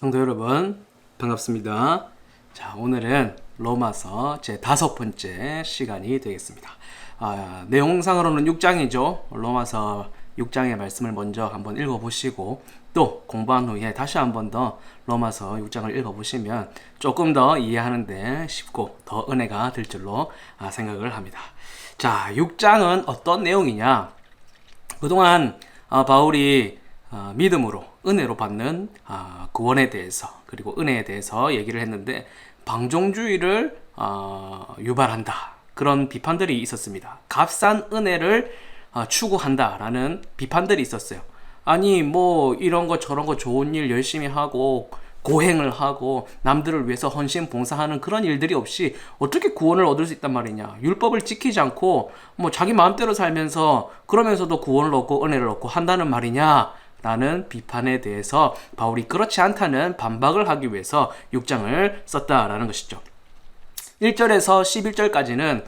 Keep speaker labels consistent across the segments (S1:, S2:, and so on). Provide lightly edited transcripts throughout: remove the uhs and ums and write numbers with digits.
S1: 성도 여러분, 반갑습니다. 자, 오늘은 로마서 제 5번째 시간이 되겠습니다. 내용상으로는 6장이죠. 로마서 6장의 말씀을 먼저 한번 읽어보시고 또 공부한 후에 다시 한번 더 로마서 6장을 읽어보시면 조금 더 이해하는데 쉽고 더 은혜가 될 줄로 생각을 합니다. 자, 6장은 어떤 내용이냐? 그동안 바울이 믿음으로 은혜로 받는 구원에 대해서 그리고 은혜에 대해서 얘기를 했는데 방종주의를 유발한다 그런 비판들이 있었습니다. 값싼 은혜를 추구한다라는 비판들이 있었어요. 아니 뭐 이런 거 저런 거 좋은 일 열심히 하고 고행을 하고 남들을 위해서 헌신 봉사하는 그런 일들이 없이 어떻게 구원을 얻을 수 있단 말이냐. 율법을 지키지 않고 뭐 자기 마음대로 살면서 그러면서도 구원을 얻고 은혜를 얻고 한다는 말이냐 라는 비판에 대해서 바울이 그렇지 않다는 반박을 하기 위해서 6장을 썼다라는 것이죠. 1절에서 11절까지는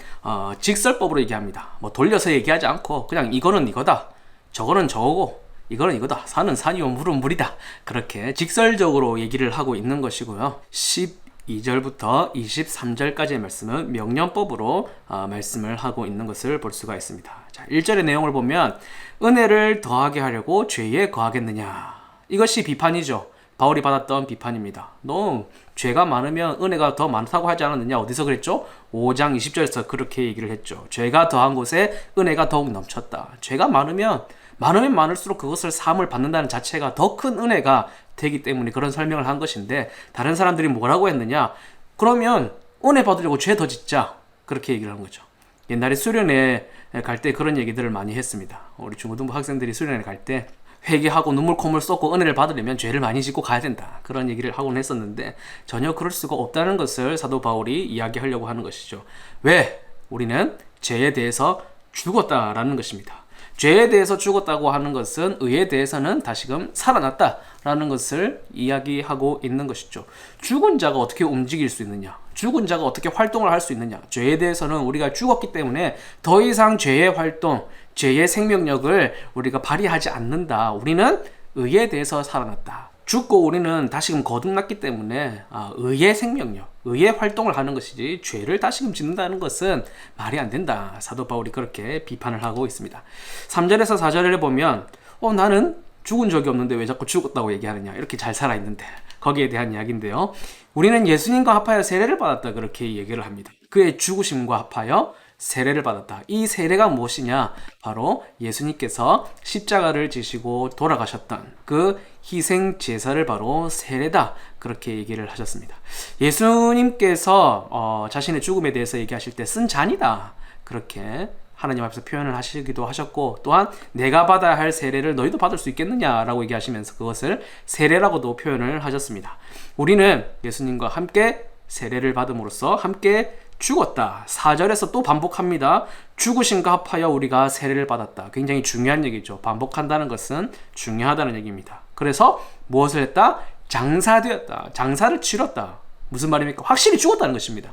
S1: 직설법으로 얘기합니다. 뭐 돌려서 얘기하지 않고 그냥 이거는 이거다, 저거는 저거고 이거는 이거다, 산은 산이요 물은 물이다, 그렇게 직설적으로 얘기를 하고 있는 것이고요. 12절부터 23절까지의 말씀은 명령법으로 말씀을 하고 있는 것을 볼 수가 있습니다. 자, 1절의 내용을 보면 은혜를 더하게 하려고 죄에 거하겠느냐, 이것이 비판이죠. 바울이 받았던 비판입니다. 너 죄가 많으면 은혜가 더 많다고 하지 않았느냐? 어디서 그랬죠? 5장 20절에서 그렇게 얘기를 했죠. 죄가 더한 곳에 은혜가 더욱 넘쳤다. 죄가 많으면 많을수록 그것을 사함을 받는다는 자체가 더 큰 은혜가 되기 때문에 그런 설명을 한 것인데, 다른 사람들이 뭐라고 했느냐? 그러면 은혜 받으려고 죄 더 짓자, 그렇게 얘기를 한 거죠. 옛날에 수련회 갈 때 그런 얘기들을 많이 했습니다. 우리 중고등부 학생들이 수련회 갈 때 회개하고 눈물 콧물 쏟고 은혜를 받으려면 죄를 많이 짓고 가야 된다, 그런 얘기를 하곤 했었는데 전혀 그럴 수가 없다는 것을 사도 바울이 이야기하려고 하는 것이죠. 왜? 우리는 죄에 대해서 죽었다라는 것입니다. 죄에 대해서 죽었다고 하는 것은 의에 대해서는 다시금 살아났다라는 것을 이야기하고 있는 것이죠. 죽은 자가 어떻게 움직일 수 있느냐? 죽은 자가 어떻게 활동을 할 수 있느냐? 죄에 대해서는 우리가 죽었기 때문에 더 이상 죄의 활동, 죄의 생명력을 우리가 발휘하지 않는다. 우리는 의에 대해서 살아났다. 죽고 우리는 다시금 거듭났기 때문에 의의 생명력, 의의 활동을 하는 것이지 죄를 다시금 짓는다는 것은 말이 안 된다. 사도 바울이 그렇게 비판을 하고 있습니다. 3절에서 4절을 보면 나는 죽은 적이 없는데 왜 자꾸 죽었다고 얘기하느냐, 이렇게 잘 살아있는데, 거기에 대한 이야기인데요. 우리는 예수님과 합하여 세례를 받았다, 그렇게 얘기를 합니다. 그의 죽으심과 합하여 세례를 받았다. 이 세례가 무엇이냐? 바로 예수님께서 십자가를 지시고 돌아가셨던 그 희생 제사를 바로 세례다, 그렇게 얘기를 하셨습니다. 예수님께서 자신의 죽음에 대해서 얘기하실 때 쓴 잔이다, 그렇게 하나님 앞에서 표현을 하시기도 하셨고, 또한 내가 받아야 할 세례를 너희도 받을 수 있겠느냐라고 얘기하시면서 그것을 세례라고도 표현을 하셨습니다. 우리는 예수님과 함께 세례를 받음으로써 함께 죽었다. 4절에서 또 반복합니다. 죽으심과 합하여 우리가 세례를 받았다. 굉장히 중요한 얘기죠. 반복한다는 것은 중요하다는 얘기입니다. 그래서 무엇을 했다? 장사되었다. 장사를 치렀다. 무슨 말입니까? 확실히 죽었다는 것입니다.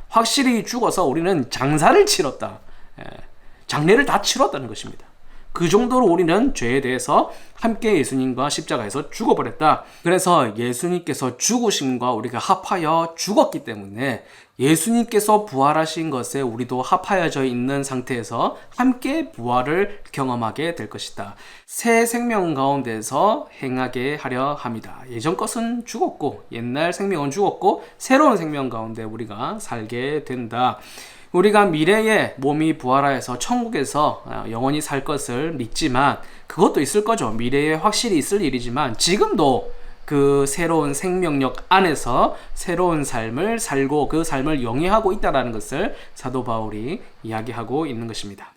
S1: 확실히 죽어서 우리는 장사를 치렀다. 장례를 다 치렀다는 것입니다. 그 정도로 우리는 죄에 대해서 함께 예수님과 십자가에서 죽어버렸다. 그래서 예수님께서 죽으심과 우리가 합하여 죽었기 때문에 예수님께서 부활하신 것에 우리도 합하여져 있는 상태에서 함께 부활을 경험하게 될 것이다. 새 생명 가운데서 행하게 하려 합니다. 예전 것은 죽었고 옛날 생명은 죽었고 새로운 생명 가운데 우리가 살게 된다. 우리가 미래에 몸이 부활하여서 천국에서 영원히 살 것을 믿지만, 그것도 있을 거죠. 미래에 확실히 있을 일이지만 지금도 그 새로운 생명력 안에서 새로운 삶을 살고 그 삶을 영위하고 있다는 것을 사도 바울이 이야기하고 있는 것입니다.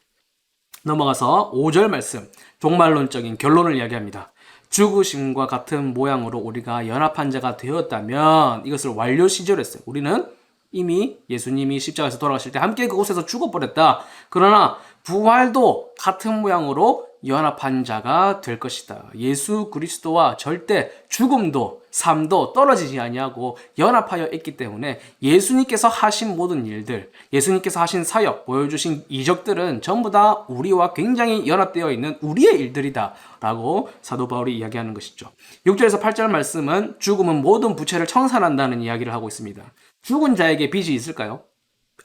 S1: 넘어가서 5절 말씀, 종말론적인 결론을 이야기합니다. 죽으심과 같은 모양으로 우리가 연합한 자가 되었다면, 이것을 완료 시절했어요. 우리는 이미 예수님이 십자가에서 돌아가실 때 함께 그곳에서 죽어버렸다. 그러나 부활도 같은 모양으로 연합한 자가 될 것이다. 예수 그리스도와 절대 죽음도 삶도 떨어지지 아니하고 연합하여 있기 때문에 예수님께서 하신 모든 일들, 예수님께서 하신 사역, 보여주신 이적들은 전부 다 우리와 굉장히 연합되어 있는 우리의 일들이다 라고 사도 바울이 이야기하는 것이죠. 6절에서 8절 말씀은 죽음은 모든 부채를 청산한다는 이야기를 하고 있습니다. 죽은 자에게 빚이 있을까요?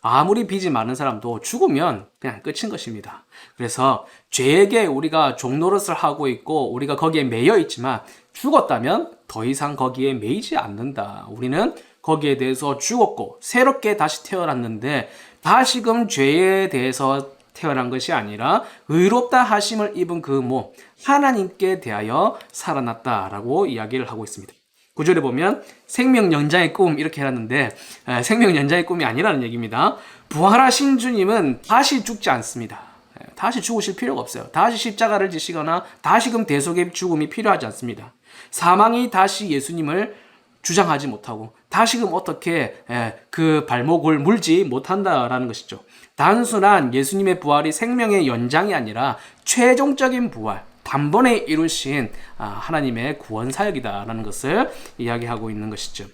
S1: 아무리 빚이 많은 사람도 죽으면 그냥 끝인 것입니다. 그래서 죄에게 우리가 종노릇을 하고 있고 우리가 거기에 매여 있지만 죽었다면 더 이상 거기에 매이지 않는다. 우리는 거기에 대해서 죽었고 새롭게 다시 태어났는데 다시금 죄에 대해서 태어난 것이 아니라 의롭다 하심을 입은 그 몸 하나님께 대하여 살아났다라고 이야기를 하고 있습니다. 9절에 보면 생명 연장의 꿈 이렇게 해놨는데 생명 연장의 꿈이 아니라는 얘기입니다. 부활하신 주님은 다시 죽지 않습니다. 다시 죽으실 필요가 없어요. 다시 십자가를 지시거나 다시금 대속의 죽음이 필요하지 않습니다. 사망이 다시 예수님을 주장하지 못하고 다시금 어떻게 그 발목을 물지 못한다라는 것이죠. 단순한 예수님의 부활이 생명의 연장이 아니라 최종적인 부활, 단번에 이루신 하나님의 구원 사역이다라는 것을 이야기하고 있는 것이죠.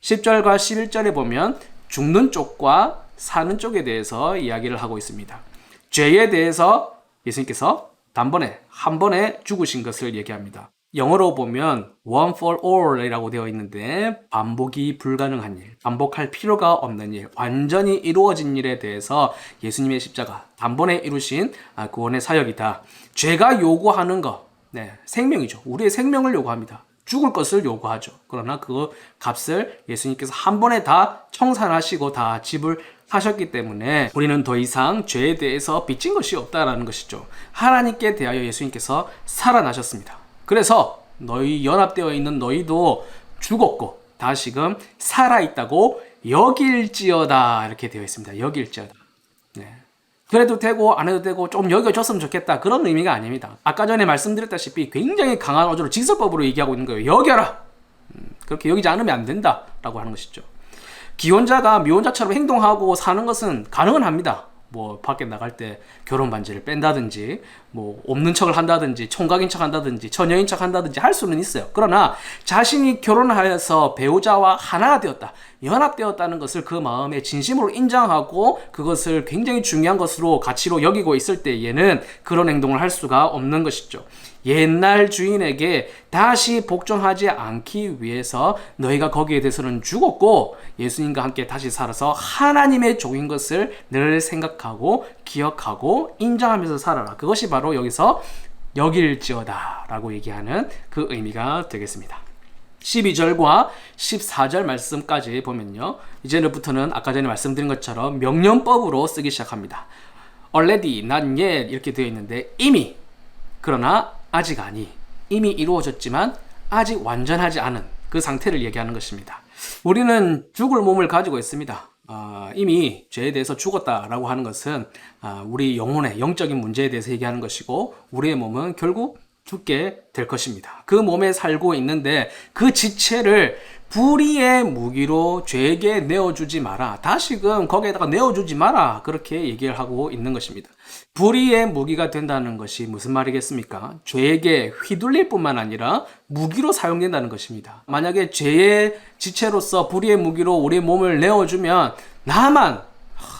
S1: 10절과 11절에 보면 죽는 쪽과 사는 쪽에 대해서 이야기를 하고 있습니다. 죄에 대해서 예수님께서 단번에 한 번에 죽으신 것을 얘기합니다. 영어로 보면 one for all이라고 되어 있는데 반복이 불가능한 일, 반복할 필요가 없는 일, 완전히 이루어진 일에 대해서 예수님의 십자가, 단번에 이루신 구원의 사역이다. 죄가 요구하는 것, 생명이죠. 우리의 생명을 요구합니다. 죽을 것을 요구하죠. 그러나 그 값을 예수님께서 한 번에 다 청산하시고 다 지불하셨기 때문에 우리는 더 이상 죄에 대해서 빚진 것이 없다라는 것이죠. 하나님께 대하여 예수님께서 살아나셨습니다. 그래서 너희 연합되어 있는 너희도 죽었고 다시금 살아있다고 여길지어다 이렇게 되어 있습니다. 여길지어다. 그래도 되고 안 해도 되고 좀 여겨줬으면 좋겠다 그런 의미가 아닙니다. 아까 전에 말씀드렸다시피 굉장히 강한 어조로 직설법으로 얘기하고 있는 거예요. 여겨라. 그렇게 여기지 않으면 안 된다라고 하는 것이죠. 기혼자가 미혼자처럼 행동하고 사는 것은 가능은 합니다. 뭐 밖에 나갈 때 결혼 반지를 뺀다든지 뭐 없는 척을 한다든지 총각인 척 한다든지 처녀인 척 한다든지 할 수는 있어요. 그러나 자신이 결혼하여서 배우자와 하나가 되었다, 연합되었다는 것을 그 마음에 진심으로 인정하고 그것을 굉장히 중요한 것으로 가치로 여기고 있을 때에는 그런 행동을 할 수가 없는 것이죠. 옛날 주인에게 다시 복종하지 않기 위해서 너희가 거기에 대해서는 죽었고 예수님과 함께 다시 살아서 하나님의 종인 것을 늘 생각하고 기억하고 인정하면서 살아라. 그것이 바로 여기서 여길지어다 라고 얘기하는 그 의미가 되겠습니다. 12절과 14절 말씀까지 보면요, 이제부터는 아까 전에 말씀드린 것처럼 명령법으로 쓰기 시작합니다. already, not yet 이렇게 되어 있는데 이미, 그러나 아직 아니, 이미 이루어졌지만 아직 완전하지 않은 그 상태를 얘기하는 것입니다. 우리는 죽을 몸을 가지고 있습니다. 이미 죄에 대해서 죽었다라고 하는 것은 우리 영혼의 영적인 문제에 대해서 얘기하는 것이고 우리의 몸은 결국 죽게 될 것입니다. 그 몸에 살고 있는데 그 지체를 불의의 무기로 죄에게 내어주지 마라. 다시금 거기에다가 내어주지 마라. 그렇게 얘기를 하고 있는 것입니다. 불의의 무기가 된다는 것이 무슨 말이겠습니까? 죄에게 휘둘릴 뿐만 아니라 무기로 사용된다는 것입니다. 만약에 죄의 지체로서 불의의 무기로 우리의 몸을 내어주면 나만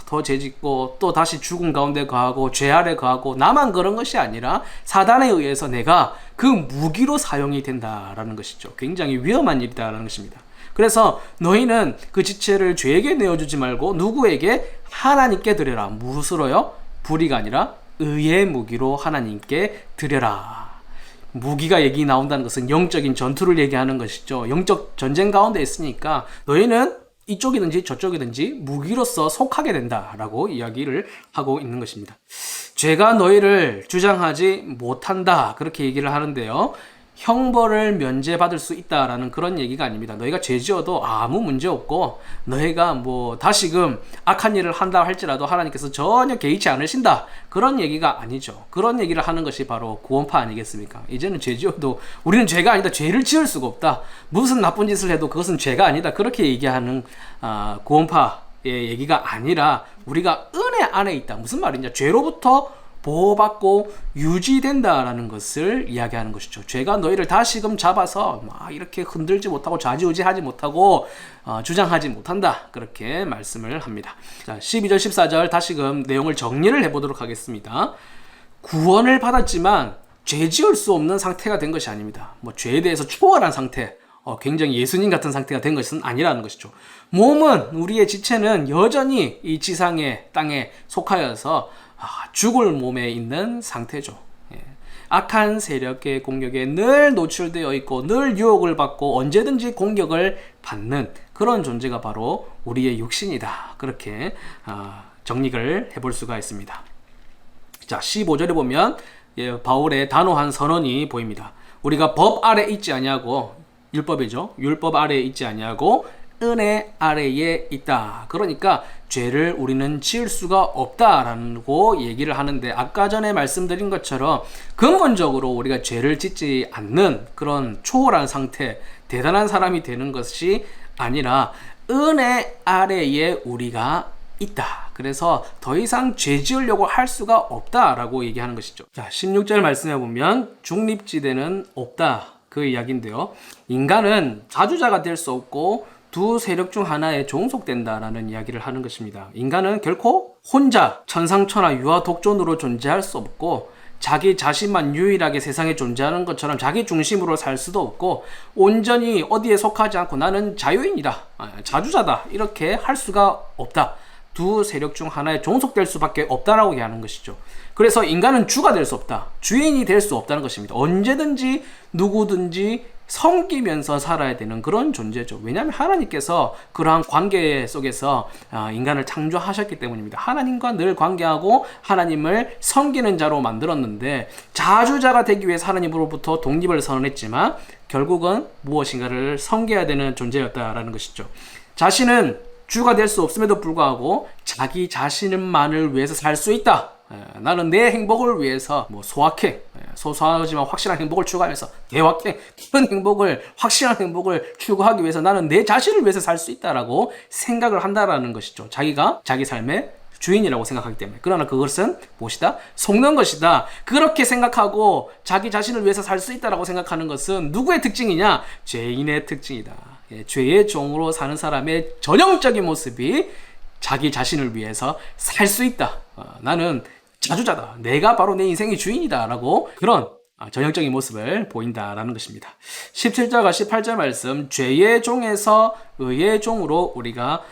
S1: 더 죄짓고 또 다시 죽음 가운데 거하고 죄 아래 거하고 나만 그런 것이 아니라 사단에 의해서 내가 그 무기로 사용이 된다라는 것이죠. 굉장히 위험한 일이다라는 것입니다. 그래서 너희는 그 지체를 죄에게 내어주지 말고 누구에게? 하나님께 드려라. 무엇으로요? 불의가 아니라 의의 무기로 하나님께 드려라. 무기가 얘기 나온다는 것은 영적인 전투를 얘기하는 것이죠. 영적 전쟁 가운데 있으니까 너희는 이쪽이든지 저쪽이든지 무기로서 속하게 된다라고 이야기를 하고 있는 것입니다. 죄가 너희를 주장하지 못한다 그렇게 얘기를 하는데요, 형벌을 면제받을 수 있다라는 그런 얘기가 아닙니다. 너희가 죄 지어도 아무 문제 없고 너희가 뭐 다시금 악한 일을 한다 할지라도 하나님께서 전혀 개의치 않으신다 그런 얘기가 아니죠. 그런 얘기를 하는 것이 바로 구원파 아니겠습니까? 이제는 죄 지어도 우리는 죄가 아니다, 죄를 지을 수가 없다, 무슨 나쁜 짓을 해도 그것은 죄가 아니다 그렇게 얘기하는 구원파의 얘기가 아니라 우리가 은혜 안에 있다. 무슨 말이냐? 죄로부터 보호받고 유지된다라는 것을 이야기하는 것이죠. 죄가 너희를 다시금 잡아서 막 이렇게 흔들지 못하고 좌지우지하지 못하고 주장하지 못한다. 그렇게 말씀을 합니다. 자, 12절 14절 다시금 내용을 정리를 해보도록 하겠습니다. 구원을 받았지만 죄 지을 수 없는 상태가 된 것이 아닙니다. 뭐 죄에 대해서 초월한 상태, 굉장히 예수님 같은 상태가 된 것은 아니라는 것이죠. 몸은, 우리의 지체는 여전히 이 지상의 땅에 속하여서 죽을 몸에 있는 상태죠. 악한 세력의 공격에 늘 노출되어 있고 늘 유혹을 받고 언제든지 공격을 받는 그런 존재가 바로 우리의 육신이다. 그렇게 정리를 해볼 수가 있습니다. 자, 15절에 보면 바울의 단호한 선언이 보입니다. 우리가 법 아래 있지 아니하고, 율법이죠. 율법 아래에 있지 아니하고 은혜 아래에 있다. 그러니까 죄를 우리는 지을 수가 없다라고 얘기를 하는데, 아까 전에 말씀드린 것처럼 근본적으로 우리가 죄를 짓지 않는 그런 초월한 상태, 대단한 사람이 되는 것이 아니라 은혜 아래에 우리가 있다. 그래서 더 이상 죄 지으려고 할 수가 없다라고 얘기하는 것이죠. 자, 16절 말씀해 보면 중립지대는 없다. 그 이야기인데요. 인간은 자주자가 될 수 없고 두 세력 중 하나에 종속된다라는 이야기를 하는 것입니다. 인간은 결코 혼자 천상천하 유아 독존으로 존재할 수 없고, 자기 자신만 유일하게 세상에 존재하는 것처럼 자기 중심으로 살 수도 없고, 온전히 어디에 속하지 않고 나는 자유인이다, 자주자다, 이렇게 할 수가 없다. 두 세력 중 하나에 종속될 수밖에 없다라고 얘기하는 것이죠. 그래서 인간은 주가 될 수 없다, 주인이 될 수 없다는 것입니다. 언제든지 누구든지 섬기면서 살아야 되는 그런 존재죠. 왜냐하면 하나님께서 그러한 관계 속에서 인간을 창조하셨기 때문입니다. 하나님과 늘 관계하고 하나님을 섬기는 자로 만들었는데, 자주자가 되기 위해서 하나님으로부터 독립을 선언했지만 결국은 무엇인가를 섬겨야 되는 존재였다라는 것이죠. 자신은 주가 될 수 없음에도 불구하고 자기 자신만을 위해서 살 수 있다. 나는 내 행복을 위해서 소확행, 소소하지만 확실한 행복을 추구하면서 대확행, 큰 행복을, 확실한 행복을 추구하기 위해서 나는 내 자신을 위해서 살 수 있다라고 생각을 한다라는 것이죠. 자기가 자기 삶의 주인이라고 생각하기 때문에. 그러나 그것은 무엇이다? 속는 것이다. 그렇게 생각하고 자기 자신을 위해서 살 수 있다라고 생각하는 것은 누구의 특징이냐? 죄인의 특징이다. 죄의 종으로 사는 사람의 전형적인 모습이 자기 자신을 위해서 살 수 있다. 나는 자주자다. 내가 바로 내 인생의 주인이다. 라고 그런 전형적인 모습을 보인다라는 것입니다. 17절과 18절 말씀, 죄의 종에서 의의 종으로 우리가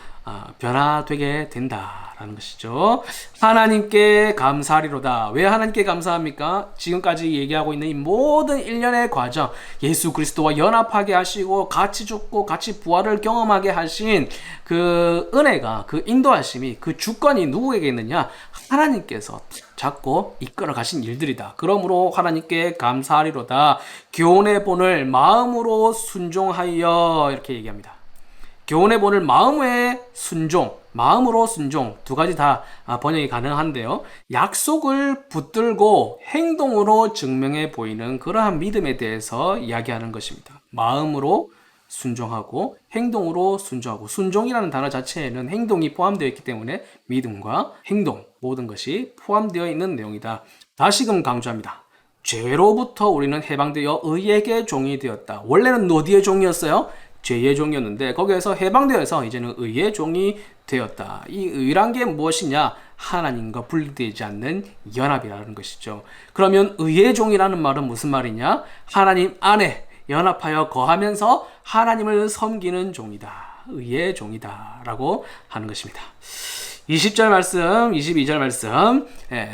S1: 변화되게 된다라는 것이죠. 하나님께 감사하리로다. 왜 하나님께 감사합니까? 지금까지 얘기하고 있는 이 모든 일련의 과정, 예수 그리스도와 연합하게 하시고 같이 죽고 같이 부활을 경험하게 하신 그 은혜가, 그 인도하심이, 그 주권이 누구에게 있느냐? 하나님께서 잡고 이끌어 가신 일들이다. 그러므로 하나님께 감사하리로다. 교훈의 본을 마음으로 순종하여, 이렇게 얘기합니다. 교훈의 본을 마음의 순종, 마음으로 순종, 두 가지 다 번역이 가능한데요. 약속을 붙들고 행동으로 증명해 보이는 그러한 믿음에 대해서 이야기하는 것입니다. 마음으로 순종하고 행동으로 순종하고, 순종이라는 단어 자체에는 행동이 포함되어 있기 때문에 믿음과 행동, 모든 것이 포함되어 있는 내용이다. 다시금 강조합니다. 죄로부터 우리는 해방되어 의에게 종이 되었다. 원래는 어디의 종이었어요? 죄의 종이었는데 거기에서 해방되어서 이제는 의의 종이 되었다. 이 의란 게 무엇이냐? 하나님과 분리되지 않는 연합이라는 것이죠. 그러면 의의 종이라는 말은 무슨 말이냐? 하나님 안에 연합하여 거하면서 하나님을 섬기는 종이다. 의의 종이다 라고 하는 것입니다. 20절 말씀, 22절 말씀,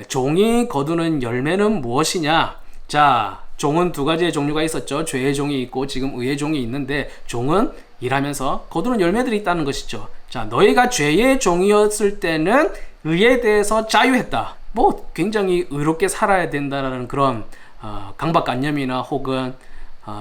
S1: 종이 거두는 열매는 무엇이냐? 자, 종은 두 가지의 종류가 있었죠. 죄의 종이 있고 지금 의의 종이 있는데, 종은 일하면서 거두는 열매들이 있다는 것이죠. 자, 너희가 죄의 종이었을 때는 의에 대해서 자유했다. 굉장히 의롭게 살아야 된다라는 그런 강박관념이나 혹은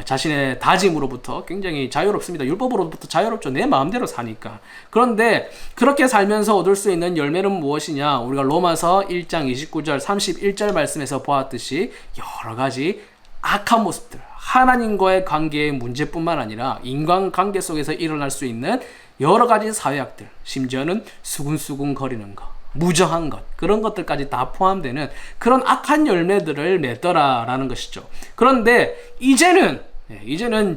S1: 자신의 다짐으로부터 굉장히 자유롭습니다. 율법으로부터 자유롭죠. 내 마음대로 사니까. 그런데 그렇게 살면서 얻을 수 있는 열매는 무엇이냐? 우리가 로마서 1장 29절 31절 말씀에서 보았듯이 여러 가지 악한 모습들, 하나님과의 관계의 문제뿐만 아니라 인간관계 속에서 일어날 수 있는 여러 가지 사회악들, 심지어는 수군수군 거리는 거, 무정한 것, 그런 것들까지 다 포함되는 그런 악한 열매들을 맺더라라는 것이죠. 그런데 이제는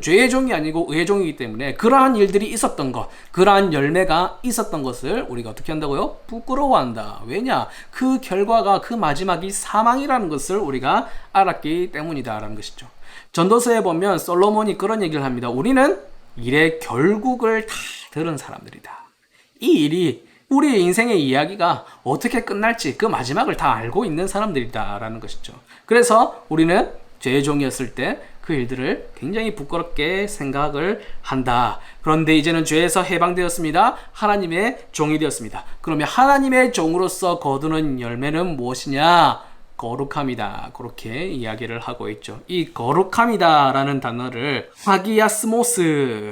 S1: 죄의 종이 아니고 의의 종이기 때문에 그러한 일들이 있었던 것, 그러한 열매가 있었던 것을 우리가 어떻게 한다고요? 부끄러워한다. 왜냐? 그 결과가, 그 마지막이 사망이라는 것을 우리가 알았기 때문이다라는 것이죠. 전도서에 보면 솔로몬이 그런 얘기를 합니다. 우리는 일의 결국을 다 들은 사람들이다. 이 일이 우리의 인생의 이야기가 어떻게 끝날지 그 마지막을 다 알고 있는 사람들이다라는 것이죠. 그래서 우리는 죄의 종이었을 때 그 일들을 굉장히 부끄럽게 생각을 한다. 그런데 이제는 죄에서 해방되었습니다. 하나님의 종이 되었습니다. 그러면 하나님의 종으로서 거두는 열매는 무엇이냐? 거룩함이다. 그렇게 이야기를 하고 있죠. 이 거룩함이다라는 단어를 하기아스모스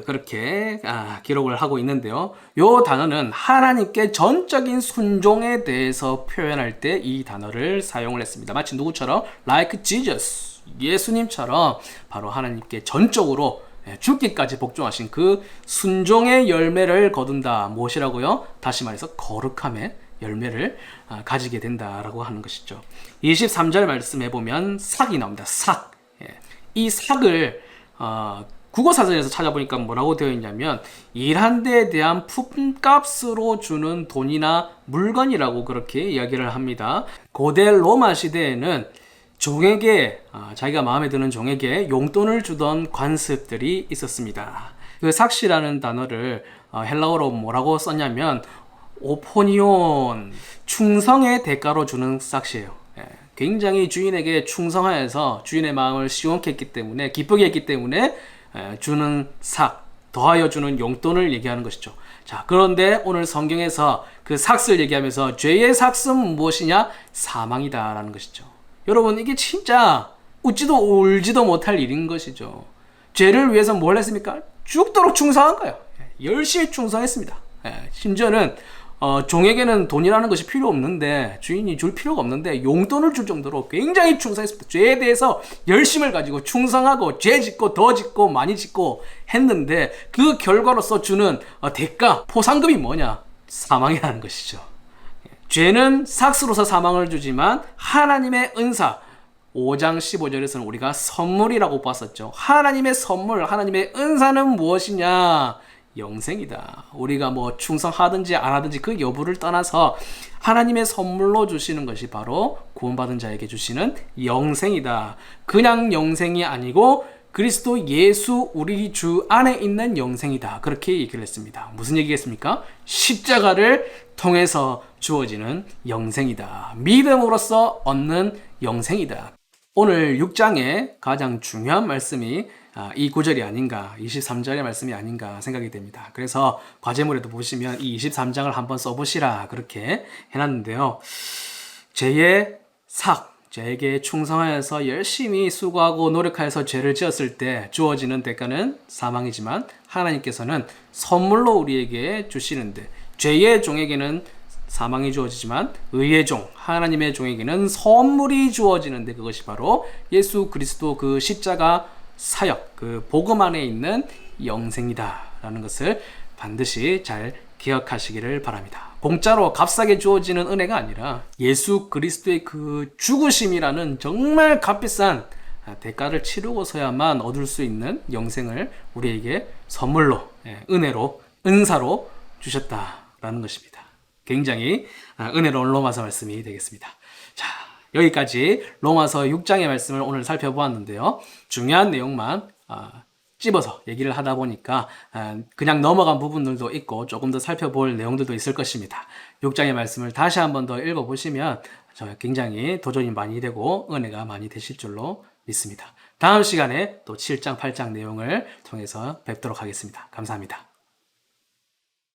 S1: 그렇게 기록을 하고 있는데요. 이 단어는 하나님께 전적인 순종에 대해서 표현할 때 이 단어를 사용을 했습니다. 마치 누구처럼? Like Jesus. 예수님처럼 바로 하나님께 전적으로 죽기까지 복종하신 그 순종의 열매를 거둔다. 무엇이라고요? 다시 말해서 거룩함의 열매를 가지게 된다라고 하는 것이죠. 23절 말씀해 보면 삭이 나옵니다. 삭. 이 삭을 국어사전에서 찾아보니까 뭐라고 되어 있냐면 일한 데에 대한 품값으로 주는 돈이나 물건이라고 그렇게 이야기를 합니다. 고대 로마 시대에는 종에게 자기가 마음에 드는 종에게 용돈을 주던 관습들이 있었습니다. 그 삭시라는 단어를 헬라어로 뭐라고 썼냐면 오포니온, 충성의 대가로 주는 삭시예요. 굉장히 주인에게 충성하여서 주인의 마음을 시원케 했기 때문에, 기쁘게 했기 때문에 주는 삭, 더하여 주는 용돈을 얘기하는 것이죠. 자, 그런데 오늘 성경에서 그 삭스를 얘기하면서 죄의 삭스는 무엇이냐? 사망이다라는 것이죠. 여러분, 이게 진짜 웃지도 울지도 못할 일인 것이죠. 죄를 위해서 뭘 했습니까? 죽도록 충성한 거예요. 열심히 충성했습니다. 심지어는 종에게는 돈이라는 것이 필요 없는데, 주인이 줄 필요가 없는데 용돈을 줄 정도로 굉장히 충성했습니다. 죄에 대해서 열심을 가지고 충성하고 죄 짓고 더 짓고 많이 짓고 했는데 그 결과로서 주는 대가, 포상금이 뭐냐? 사망이라는 것이죠. 죄는 삭스로서 사망을 주지만 하나님의 은사, 5장 15절에서는 우리가 선물이라고 봤었죠. 하나님의 선물, 하나님의 은사는 무엇이냐? 영생이다. 우리가 뭐 충성하든지 안 하든지 그 여부를 떠나서 하나님의 선물로 주시는 것이 바로 구원받은 자에게 주시는 영생이다. 그냥 영생이 아니고 그리스도 예수 우리 주 안에 있는 영생이다. 그렇게 얘기를 했습니다. 무슨 얘기겠습니까? 십자가를 통해서 주어지는 영생이다. 믿음으로써 얻는 영생이다. 오늘 6장의 가장 중요한 말씀이 이 구절이 아닌가, 23절의 말씀이 아닌가 생각이 됩니다. 그래서 과제물에도 보시면 이 23장을 한번 써보시라 그렇게 해놨는데요. 죄의 삭, 죄에게 충성하여서 열심히 수고하고 노력하여서 죄를 지었을 때 주어지는 대가는 사망이지만 하나님께서는 선물로 우리에게 주시는데, 죄의 종에게는 사망이 주어지지만 의의 종, 하나님의 종에게는 선물이 주어지는데, 그것이 바로 예수 그리스도 그 십자가 사역, 그 복음 안에 있는 영생이다 라는 것을 반드시 잘 기억하시기를 바랍니다. 공짜로 값싸게 주어지는 은혜가 아니라 예수 그리스도의 그 죽으심이라는 정말 값비싼 대가를 치르고서야만 얻을 수 있는 영생을 우리에게 선물로, 은혜로, 은사로 주셨다라는 것입니다. 굉장히 은혜로운 로마서 말씀이 되겠습니다. 자, 여기까지 로마서 6장의 말씀을 오늘 살펴보았는데요. 중요한 내용만 찝어서 얘기를 하다 보니까 그냥 넘어간 부분들도 있고 조금 더 살펴볼 내용들도 있을 것입니다. 6장의 말씀을 다시 한번 더 읽어보시면 굉장히 도전이 많이 되고 은혜가 많이 되실 줄로 믿습니다. 다음 시간에 또 7장, 8장 내용을 통해서 뵙도록 하겠습니다. 감사합니다.